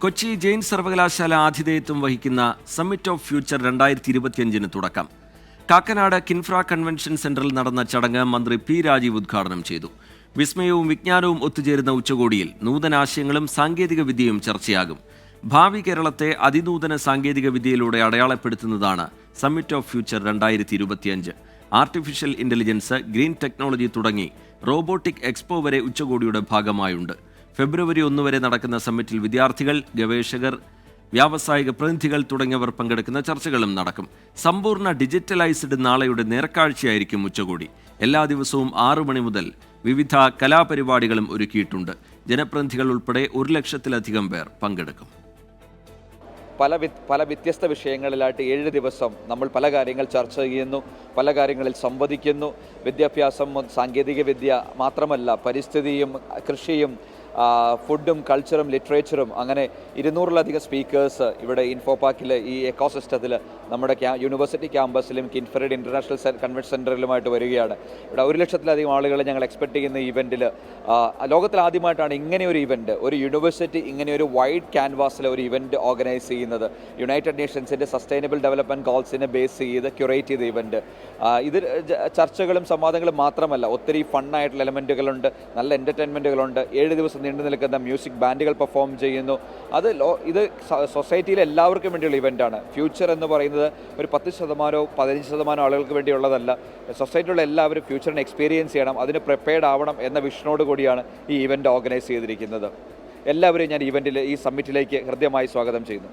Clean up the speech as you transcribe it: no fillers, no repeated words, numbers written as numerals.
കൊച്ചി ജെയിൻ സർവകലാശാല ആതിഥേയത്വം വഹിക്കുന്ന സമ്മിറ്റ് ഓഫ് ഫ്യൂച്ചർ 2025 തുടക്കം. കാക്കനാട് കിൻഫ്ര കൺവെൻഷൻ സെന്ററിൽ നടന്ന ചടങ്ങ് മന്ത്രി പി രാജീവ് ഉദ്ഘാടനം ചെയ്തു. വിസ്മയവും വിജ്ഞാനവും ഒത്തുചേരുന്ന ഉച്ചകോടിയിൽ നൂതനാശയങ്ങളും സാങ്കേതിക വിദ്യയും ചർച്ചയാകും. ഭാവി കേരളത്തെ അതിനൂതന സാങ്കേതിക വിദ്യയിലൂടെ അടയാളപ്പെടുത്തുന്നതാണ് summit of future 2025. Artificial intelligence, green technology തുടങ്ങി റോബോട്ടിക് എക്സ്പോ വരെ ഉച്ചകോടിയുടെ ഭാഗമായുണ്ട്. ഫെബ്രുവരി 1 വരെ നടക്കുന്ന സമ്മിറ്റിൽ വിദ്യാർത്ഥികൾ, ഗവേഷകർ, വ്യാവസായിക പ്രതിനിധികൾ തുടങ്ങിയവർ പങ്കെടുക്കുന്ന ചർച്ചകളും നടക്കും. സമ്പൂർണ്ണ ഡിജിറ്റലൈസ്ഡ് നാളെയുടെ നേർക്കാഴ്ചയായിരിക്കും ഉച്ചകോടി. എല്ലാ ദിവസവും 6 മണി മുതൽ വിവിധ കലാപരിപാടികളും ഒരുക്കിയിട്ടുണ്ട്. ജനപ്രതിനിധികൾ ഉൾപ്പെടെ 1 ലക്ഷത്തിലധികം പേർ പങ്കെടുക്കും. പല വ്യത്യസ്ത വിഷയങ്ങളിലായിട്ട് 7 ദിവസം നമ്മൾ പല കാര്യങ്ങൾ ചർച്ച ചെയ്യുന്നു, പല കാര്യങ്ങളിൽ സംവദിക്കുന്നു. വിദ്യാഭ്യാസം, സാങ്കേതിക വിദ്യ മാത്രമല്ല, പരിസ്ഥിതിയും കൃഷിയും ഫുഡും കൾച്ചറും ലിറ്ററേച്ചറും അങ്ങനെ 200-ലധികം സ്പീക്കേഴ്സ് ഇവിടെ ഇൻഫോ പാർക്കിൽ ഈ എക്കോസിസ്റ്റത്തിൽ നമ്മുടെ യൂണിവേഴ്സിറ്റി ക്യാമ്പസിലും കിൻഫ്രയുടെ ഇൻ്റർനാഷണൽ കൺവെൻഷൻ സെൻറ്ററിലുമായിട്ട് വരികയാണ്. ഇവിടെ 1 ലക്ഷത്തിലധികം ആളുകളെ ഞങ്ങൾ എക്സ്പെക്ട് ചെയ്യുന്ന ഇവൻറ്റിൽ ലോകത്തിൽ ആദ്യമായിട്ടാണ് ഇങ്ങനെ ഒരു ഇവൻറ്റ്, ഒരു യൂണിവേഴ്സിറ്റി ഇങ്ങനെ ഒരു വൈഡ് ക്യാൻവാസിൽ ഒരു ഇവൻറ്റ് ഓർഗനൈസ് ചെയ്യുന്നത്. യുണൈറ്റഡ് നേഷൻസിൻ്റെ സസ്റ്റൈനബിൾ ഡെവലപ്മെൻറ്റ് ഗോൾസിനെ ബേസ് ചെയ്ത് ക്യൂറേറ്റ് ചെയ്ത ഇവൻറ്റ്. ഇത് ചർച്ചകളും സംവാദങ്ങളും മാത്രമല്ല, ഒത്തിരി ഫണ്ണായിട്ടുള്ള എലമെൻറ്റുകളുണ്ട്, നല്ല എൻ്റർടൈൻമെൻറ്റുകളുണ്ട്. 7 ദിവസം നീണ്ടു നിൽക്കുന്ന മ്യൂസിക് ബാൻഡുകൾ പെർഫോം ചെയ്യുന്നു. ഇത് സൊസൈറ്റിയിലെ എല്ലാവർക്കും വേണ്ടിയുള്ള ഇവൻ്റാണ്. ഫ്യൂച്ചർ എന്ന് പറയുന്നത് ഒരു 10%, 15% ആളുകൾക്ക് വേണ്ടിയുള്ളതല്ല. സൊസൈറ്റിയിലുള്ള എല്ലാവരും ഫ്യൂച്ചറിനെ എക്സ്പീരിയൻസ് ചെയ്യണം, അതിന് പ്രിപ്പയർഡ് ആവണം എന്ന വിഷനോട് കൂടിയാണ് ഈ ഇവൻ്റ് ഓർഗനൈസ് ചെയ്തിരിക്കുന്നത്. എല്ലാവരെയും ഞാൻ ഈ സമ്മിറ്റിലേക്ക് ഹൃദ്യമായി സ്വാഗതം ചെയ്യുന്നു.